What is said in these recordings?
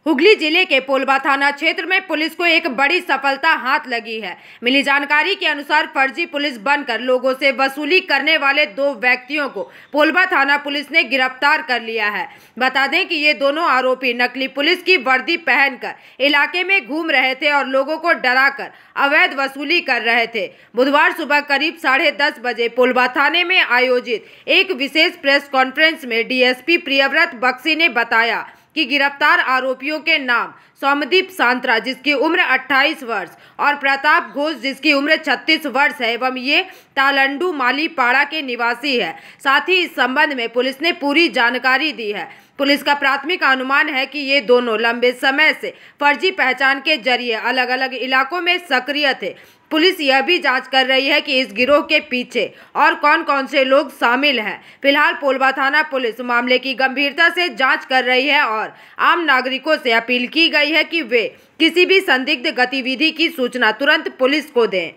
हुगली जिले के पोलबा थाना क्षेत्र में पुलिस को एक बड़ी सफलता हाथ लगी है। मिली जानकारी के अनुसार फर्जी पुलिस बनकर लोगों से वसूली करने वाले 2 व्यक्तियों को पोलबा थाना पुलिस ने गिरफ्तार कर लिया है। बता दें कि ये दोनों आरोपी नकली पुलिस की वर्दी पहनकर इलाके में घूम रहे थे और लोगों को डराकर अवैध वसूली कर रहे थे। बुधवार सुबह करीब 10:30 बजे पोलबा थाने में आयोजित एक विशेष प्रेस कॉन्फ्रेंस में डीएसपी प्रियव्रत बख्शी ने बताया कि गिरफ्तार आरोपियों के नाम सौमदीप सांत्रा जिसकी उम्र 28 वर्ष और प्रताप घोष जिसकी उम्र 36 वर्ष है एवं ये तालंडू माली पाड़ा के निवासी है। साथ ही इस संबंध में पुलिस ने पूरी जानकारी दी है। पुलिस का प्राथमिक अनुमान है कि ये दोनों लंबे समय से फर्जी पहचान के जरिए अलग अलग इलाकों में सक्रिय थे। पुलिस यह भी जांच कर रही है कि इस गिरोह के पीछे और कौन कौन से लोग शामिल हैं। फिलहाल पोलबा थाना पुलिस मामले की गंभीरता से जांच कर रही है और आम नागरिकों से अपील की गई है कि वे किसी भी संदिग्ध गतिविधि की सूचना तुरंत पुलिस को दें।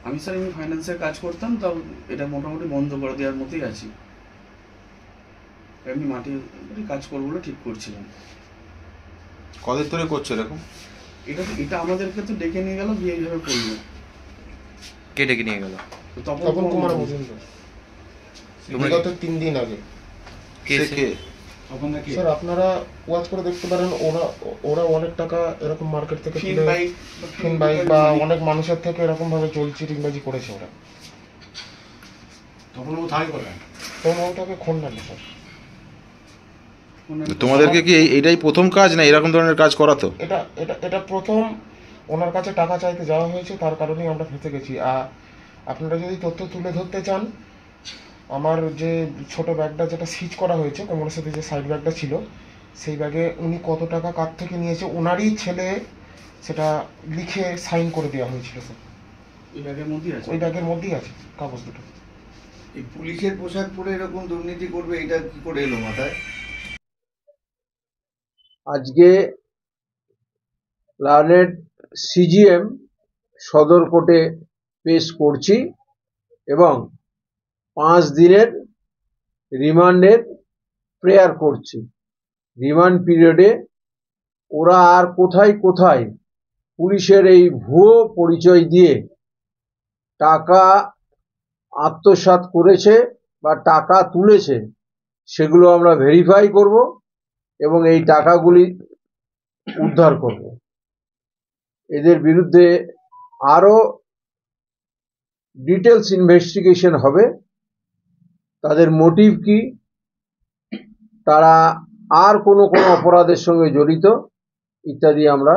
আমি স্যার আমি ফাইন্যান্সের কাজ করতাম, তাও এটা মোটামুটি বন্ধ করে দেওয়ার মতোই আছি। এমনি মাটির কাজ করব বলে ঠিক করছিলাম। কদিন ধরে করছো এরকম? এটা আমাদেরকে তো ডেকে নিয়ে গেল, বিয়ে এইভাবে করলো। কে ডেকে নিয়ে গেল? তপন কুমার মজুমদার। বিগত 3 দিন আগে। কে? স্যার আপনারা ওয়াচ করে দেখতে পারেন, ওরা অনেক টাকা এরকম মার্কেট থেকে ফিন বাইক বা অনেক মানুষের থেকে এরকম ভাবে চিটিংবাজি করেছে ওরা। তখন ও থাই করে তখন ওটাকে খুন না স্যার। তোমাদেরকে কি এইটাই প্রথম কাজ না এরকম ধরনের কাজ করাতো? এটা প্রথম ওনার কাছে টাকা চাইতে যাওয়া হয়েছে, তার কারণেই আমরা ফেঁসে গেছি। আপনারা যদি তথ্য তুলে ধরতে চান, আমার যে ছোট ব্যাগটা যেটা সিজ করা হয়েছে কোমরের সাথে যে সাইড ব্যাগটা ছিল, সেই ব্যাগে উনি কত টাকা কার থেকে নিয়েছে ওনারই ছেলে সেটা লিখে সাইন করে দেওয়া হয়েছিল স্যার। ওই ব্যাগের মধ্যেই আছে কাগজ দুটো। এই পুলিশের পোশাক পরে এরকম দুর্নীতি করবে, এটা কি করে এলো মাথায়? আজকে লার্নেড সিজিএম সদর কোর্টে পেশ করছি এবং 5 দিনের রিমান্ডের প্রেয়ার করছি। রিমান্ড পিরিয়ডে ওরা আর কোথায় কোথায় পুলিশের এই ভুয়ো পরিচয় দিয়ে টাকা আত্মসাৎ করেছে বা টাকা তুলেছে সেগুলো আমরা ভেরিফাই করব এবং এই টাকাগুলি উদ্ধার করব। এদের বিরুদ্ধে আরো ডিটেলস ইনভেস্টিগেশন হবে। তাদের মোটিভ কি, তারা আর কোন অপরাধের সঙ্গে জড়িত ইত্যাদি আমরা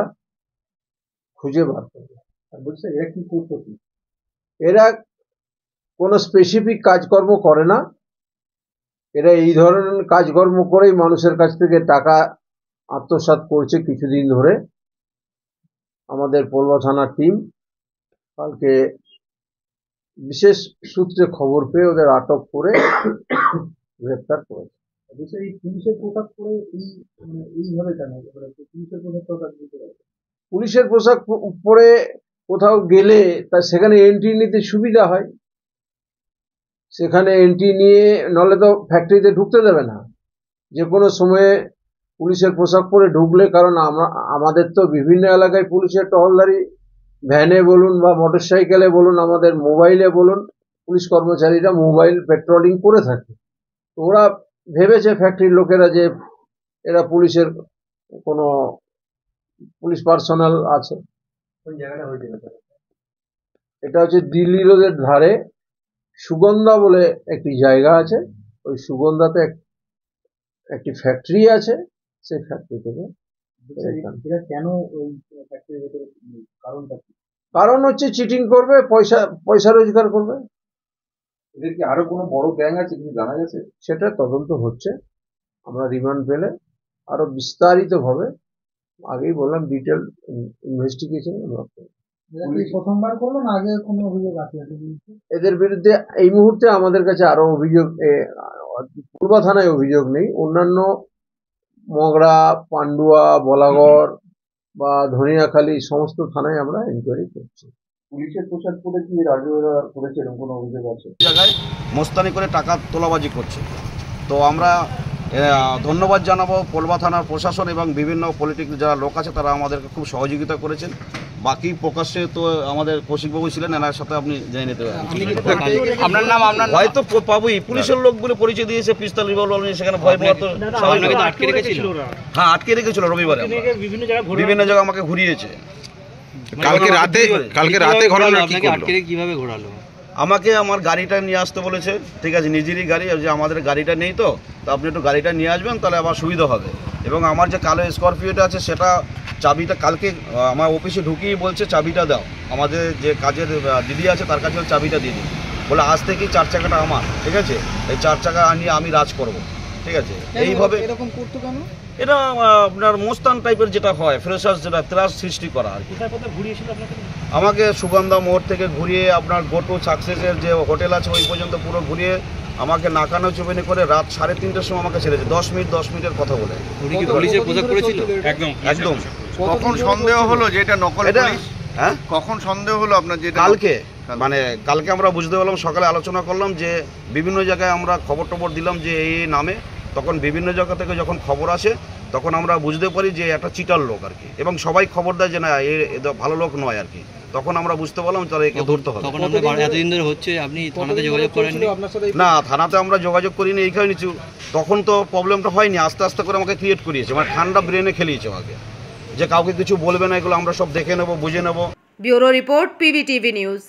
খুঁজে বার করব। বলছে এরা কি করতো? এরা কোনো স্পেসিফিক কাজকর্ম করে না, এরা এই ধরনের কাজকর্ম করেই মানুষের কাছ থেকে টাকা আত্মসাৎ করছে কিছুদিন ধরে। আমাদের পোলবা থানার টিম কালকে বিশেষ সূত্রে খবর পেয়ে ওদের আটক করে গ্রেফতার করেছে। এই পুলিশের পোশাক পরে এইভাবে কেন? পুলিশের পোশাক পরে কোথাও গেলে তার সেখানে এন্ট্রি নিতে সুবিধা হয়, সেখানে এন্ট্রি নিয়ে নলে তো ফ্যাক্টরিতে ঢুকতে দেবে না। যে কোনো সময়ে পুলিশের পোশাক পরে ঢুকলে, কারণ আমাদের তো বিভিন্ন এলাকায় পুলিশের টহলদারি ভ্যানে বলুন বা মোটরসাইকেলে বলুন, আমাদের মোবাইলে বলুন, পুলিশ কর্মচারীরা মোবাইল পেট্রোলিং করে থাকে। ওরা ভেবেছে ফ্যাক্টরির লোকেরা যে এরা পুলিশের কোনো পুলিশ পার্সোনাল আছে। কোন জায়গাটা হয়েছে? এটা হচ্ছে দিল্লি রোডের ধারে সুগন্ধা বলে একটি জায়গা আছে। ওই সুগন্ধাতে একটি ফ্যাক্টরি আছে, সেই ফ্যাক্টরি থেকে। কারণ হচ্ছে চিটিং করবে, পয়সা রোজগার করবে। এদের কি আরো কোনো বড় গ্যাং আছে কিছু জানা গেছে? সেটা তদন্ত হচ্ছে। আমরা রিমান্ড পেলে আরো বিস্তারিত ভাবে, আগেই বললাম, ডিটেল ইনভেস্টিগেশন আমরা করব। প্রথমবার করলো না, আগে কোনো অভিযোগ আছে এদের বিরুদ্ধে? এই মুহূর্তে আমাদের কাছে আরো অভিযোগ, পূর্বা থানায় অভিযোগ নেই, অন্যান্য মগরা, পান্ডুয়া, বলাগড় বা ধনিয়াখালী সমস্ত থানায় আমরা ইনকোয়ারি করছি। পুলিশের পোশাক পরে কি রাজুরা করেছে এরকম কোনো অভিযোগ আছে? জায়গায় মোস্তানি করে টাকা তোলাবাজি করছে। তো আমরা ধন্যবাদ জানাবো পোলবা থানার প্রশাসন এবং বিভিন্ন পলিটিক্যাল যারা লোক আছে তারা আমাদেরকে খুব সহযোগিতা করেছেন। বাকি প্রকাশ্যে তো আমাদের কৌশিকবাবু ছিলেন, এনার সাথে আপনি জেনে নিতে পারেন। আপনার নাম হয়তো পাবোই, পুলিশের লোক বলে পরিচয় দিয়েছে, পিস্তল রিভলভার নিয়ে সেখানে ভয় পাওয়া তো স্বাভাবিক। আটকে রেখেছিল। হ্যাঁ, আটকে রেখেছিল রবিবারে, বিভিন্ন জায়গায় আমাকে ঘুরিয়েছে। কালকে রাতে ঘটনা কি আপনাকে করলো? আটকে রেখে কিভাবে ঘোরালো? আমাকে আমার গাড়িটা নিয়ে আসতে বলেছে, ঠিক আছে, নিজেরই গাড়ি, যে আমাদের গাড়িটা নেই তো আপনি একটু গাড়িটা নিয়ে আসবেন, তাহলে আবার সুবিধা হবে। এবং আমার যে কালো স্করপিওটা আছে সেটা চাবিটা কালকে আমার অফিসে ঢুকিয়ে বলছে চাবিটা দাও, আমাদের যে কাজের দিদি আছে তার কাছে চাবিটা দিয়ে দিই, বলে আজ থেকেই 4 চাকাটা আমার, ঠিক আছে, এই 4 চাকা নিয়ে আমি রাজ করব, ঠিক আছে। এইভাবে এরকম করতো কেন? এটা আপনার মোস্তান টাইপের যেটা হয়, ফ্রেশার্স যেটা ত্রাস সৃষ্টি করা আর কি। আমাকে সুগন্ধা মোড় থেকে ঘুরিয়ে আপনার গোটু সাকসেসের যে হোটেল আছে ওই পর্যন্ত পুরো ঘুরিয়ে আমাকে নাকানো চুবেনি করে রাত 3:30টার সময় আমাকে ছেড়েছে, 10 মিনিটের কথা বলে। উনি কি পুলিশের পোশাক পরেছিল? একদম। কখন সন্দেহ হলো যে এটা নকল এটা পুলিশ? হ্যাঁ, কখন সন্দেহ হলো আপনার যে এটা কালকে মানে কালকে আমরা বুঝতে পারলাম, সকালে আলোচনা করলাম যে বিভিন্ন জায়গায় আমরা খবর দিলাম যে এই নামে, তখন বিভিন্ন জায়গা থেকে যখন খবর আসে তখন আমরা বুঝতে পারি যে একটা চিটার লোক আর কি, এবং সবাই খবর দেয় যে না এ ভালো লোক নয় আর কি। তখন আমরা বুঝতে পারলাম তাহলে একে ধরতে হবে। তখন আমরা এতদিন ধরে হচ্ছে, আপনি থানাতে যোগাযোগ করেননি? না, থানাতে আমরা যোগাযোগ করিনি, এই কারণে তখন তো প্রবলেমটা হয়নি, আস্তে আস্তে করে আমাকে ক্রিয়েট করিয়েছে, মানে ঠান্ডা ব্রেনে খেলিয়েছে আমাকে, যে কাউকে কিছু বলবে না, এগুলো আমরা সব দেখে নেবো, বুঝে নেবো। Bureau report, PBTV news.